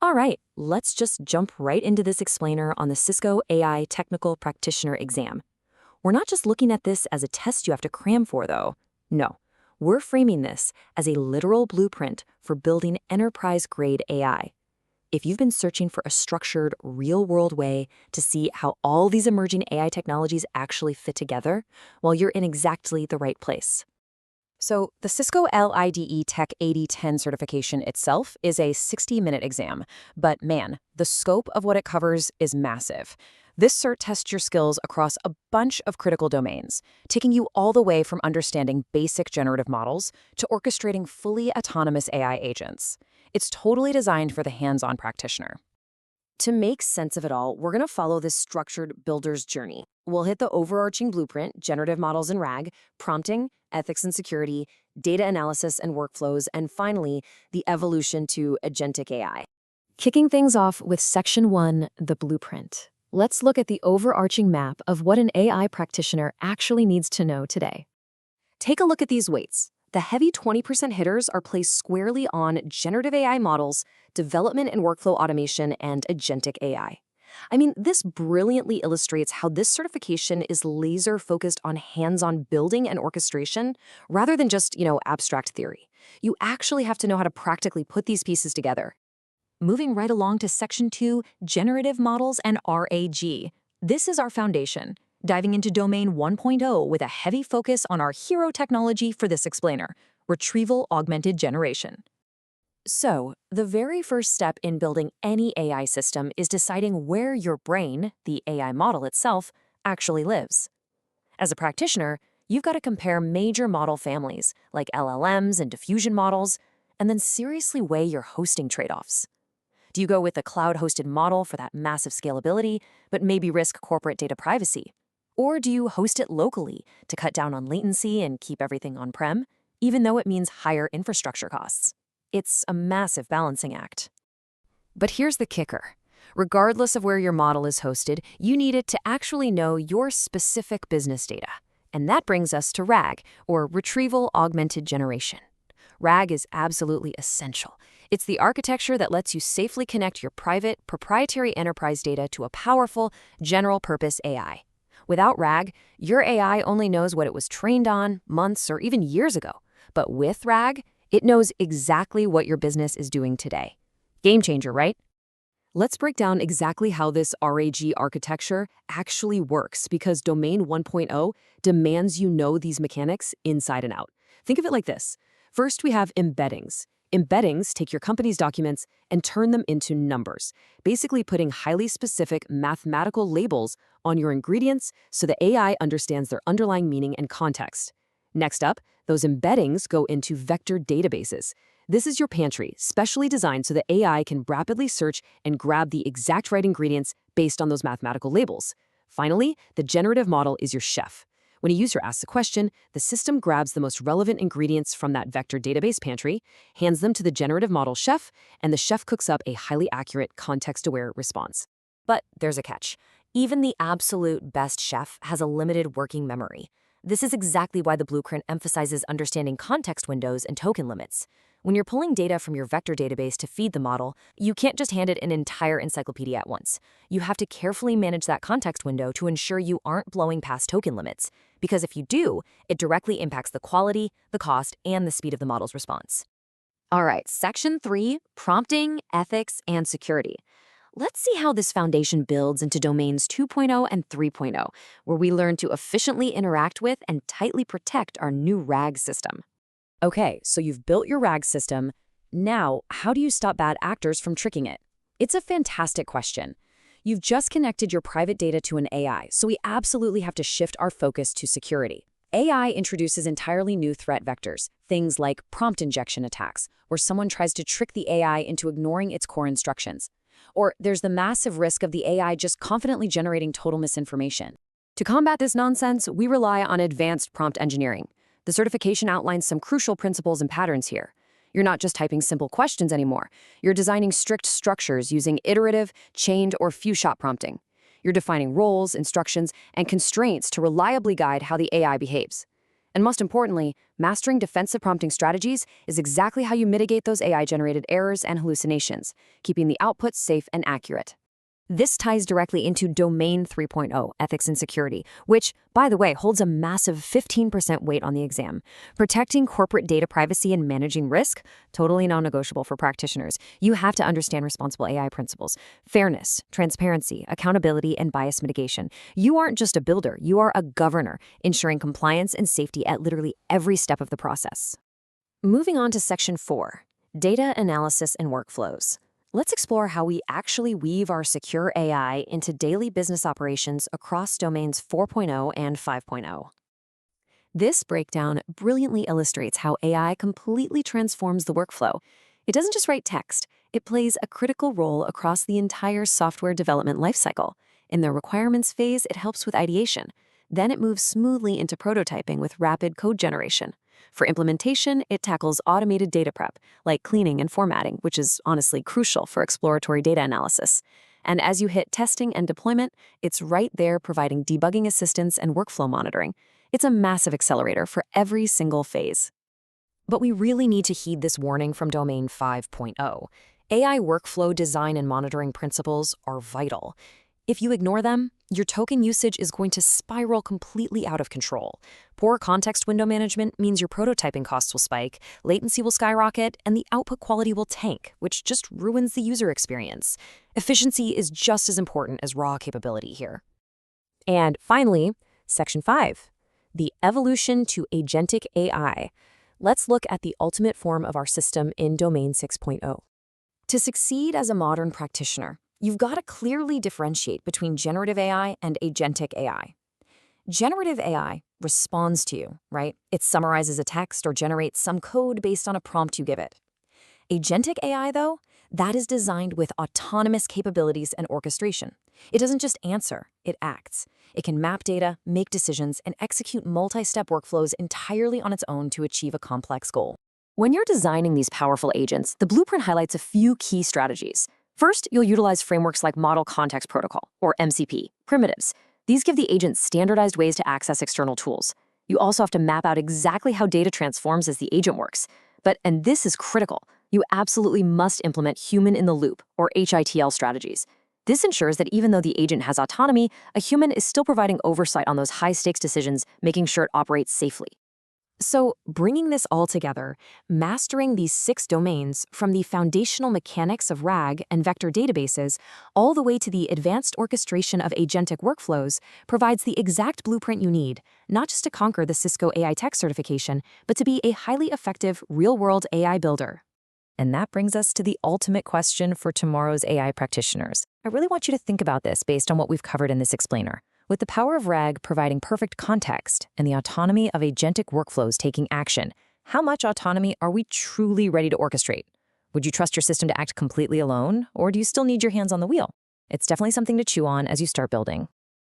All right, let's just jump right into this explainer on the Cisco AI Technical Practitioner exam. We're not just looking at this as a test you have to cram for, though. No, we're framing this as a literal blueprint for building enterprise-grade AI. If you've been searching for a structured, real-world way to see how all these emerging AI technologies actually fit together, well, you're in exactly the right place. So the Cisco LIDE Tech 8010 certification itself is a 60-minute exam, but man, the scope of what it covers is massive. This cert tests your skills across a bunch of critical domains, taking you all the way from understanding basic generative models to orchestrating fully autonomous AI agents. It's totally designed for the hands-on practitioner. To make sense of it all, we're going to follow this structured builder's journey. We'll hit the overarching blueprint, generative models and RAG, prompting, ethics and security, data analysis and workflows, and finally, the evolution to agentic AI. Kicking things off with Section 1, the blueprint. Let's look at the overarching map of what an AI practitioner actually needs to know today. Take a look at these weights. The heavy 20% hitters are placed squarely on generative AI models, development and workflow automation, and agentic AI. I mean, this brilliantly illustrates how this certification is laser-focused on hands-on building and orchestration rather than just, abstract theory. You actually have to know how to practically put these pieces together. Moving right along to Section 2, Generative Models and RAG. This is our foundation, diving into Domain 1.0 with a heavy focus on our hero technology for this explainer, Retrieval Augmented Generation. So, the very first step in building any AI system is deciding where your brain, the AI model itself, actually lives. As a practitioner, you've got to compare major model families, like LLMs and diffusion models, and then seriously weigh your hosting trade-offs. Do you go with a cloud-hosted model for that massive scalability, but maybe risk corporate data privacy? Or do you host it locally to cut down on latency and keep everything on-prem, even though it means higher infrastructure costs? It's a massive balancing act. But here's the kicker. Regardless of where your model is hosted, you need it to actually know your specific business data. And that brings us to RAG, or Retrieval Augmented Generation. RAG is absolutely essential. It's the architecture that lets you safely connect your private, proprietary enterprise data to a powerful, general-purpose AI. Without RAG, your AI only knows what it was trained on months or even years ago. But with RAG, it knows exactly what your business is doing today. Game changer, right? Let's break down exactly how this RAG architecture actually works, because Domain 1.0 demands you know these mechanics inside and out. Think of it like this. First, we have embeddings. Embeddings take your company's documents and turn them into numbers, basically putting highly specific mathematical labels on your ingredients so the AI understands their underlying meaning and context. Next up, those embeddings go into vector databases. This is your pantry, specially designed so the AI can rapidly search and grab the exact right ingredients based on those mathematical labels. Finally, the generative model is your chef. When a user asks a question, the system grabs the most relevant ingredients from that vector database pantry, hands them to the generative model chef, and the chef cooks up a highly accurate, context-aware response. But there's a catch. Even the absolute best chef has a limited working memory. This is exactly why the blueprint emphasizes understanding context windows and token limits. When you're pulling data from your vector database to feed the model, you can't just hand it an entire encyclopedia at once. You have to carefully manage that context window to ensure you aren't blowing past token limits, because if you do, it directly impacts the quality, the cost, and the speed of the model's response. All right, Section 3, Prompting, Ethics, and Security. Let's see how this foundation builds into Domains 2.0 and 3.0, where we learn to efficiently interact with and tightly protect our new RAG system. Okay, so you've built your RAG system. Now, how do you stop bad actors from tricking it? It's a fantastic question. You've just connected your private data to an AI, so we absolutely have to shift our focus to security. AI introduces entirely new threat vectors, things like prompt injection attacks, where someone tries to trick the AI into ignoring its core instructions. Or there's the massive risk of the AI just confidently generating total misinformation. To combat this nonsense, we rely on advanced prompt engineering. The certification outlines some crucial principles and patterns here. You're not just typing simple questions anymore. You're designing strict structures using iterative, chained, or few-shot prompting. You're defining roles, instructions, and constraints to reliably guide how the AI behaves. And most importantly, mastering defensive prompting strategies is exactly how you mitigate those AI-generated errors and hallucinations, keeping the outputs safe and accurate. This ties directly into Domain 3.0, Ethics and Security, which, by the way, holds a massive 15% weight on the exam. Protecting corporate data privacy and managing risk, totally non-negotiable for practitioners. You have to understand responsible AI principles, fairness, transparency, accountability, and bias mitigation. You aren't just a builder, you are a governor, ensuring compliance and safety at literally every step of the process. Moving on to Section 4, Data Analysis and Workflows. Let's explore how we actually weave our secure AI into daily business operations across domains 4.0 and 5.0. This breakdown brilliantly illustrates how AI completely transforms the workflow. It doesn't just write text, it plays a critical role across the entire software development lifecycle. In the requirements phase, it helps with ideation. Then it moves smoothly into prototyping with rapid code generation. For implementation, it tackles automated data prep, like cleaning and formatting, which is honestly crucial for exploratory data analysis. And as you hit testing and deployment, it's right there providing debugging assistance and workflow monitoring. It's a massive accelerator for every single phase. But we really need to heed this warning from Domain 5.0. AI workflow design and monitoring principles are vital. If you ignore them, your token usage is going to spiral completely out of control. Poor context window management means your prototyping costs will spike, latency will skyrocket, and the output quality will tank, which just ruins the user experience. Efficiency is just as important as raw capability here. And finally, Section 5, the evolution to agentic AI. Let's look at the ultimate form of our system in Domain 6.0. To succeed as a modern practitioner, you've got to clearly differentiate between generative AI and agentic AI. Generative AI responds to you, right? It summarizes a text or generates some code based on a prompt you give it. Agentic AI, though, that is designed with autonomous capabilities and orchestration. It doesn't just answer, it acts. It can map data, make decisions, and execute multi-step workflows entirely on its own to achieve a complex goal. When you're designing these powerful agents, the blueprint highlights a few key strategies. First, you'll utilize frameworks like Model Context Protocol, or MCP, primitives. These give the agent standardized ways to access external tools. You also have to map out exactly how data transforms as the agent works. And this is critical, you absolutely must implement human-in-the-loop, or HITL strategies. This ensures that even though the agent has autonomy, a human is still providing oversight on those high-stakes decisions, making sure it operates safely. So, bringing this all together, mastering these 6 domains from the foundational mechanics of RAG and vector databases all the way to the advanced orchestration of agentic workflows provides the exact blueprint you need, not just to conquer the Cisco AI Tech certification, but to be a highly effective real-world AI builder. And that brings us to the ultimate question for tomorrow's AI practitioners. I really want you to think about this based on what we've covered in this explainer. With the power of RAG providing perfect context and the autonomy of agentic workflows taking action, how much autonomy are we truly ready to orchestrate? Would you trust your system to act completely alone, or do you still need your hands on the wheel? It's definitely something to chew on as you start building.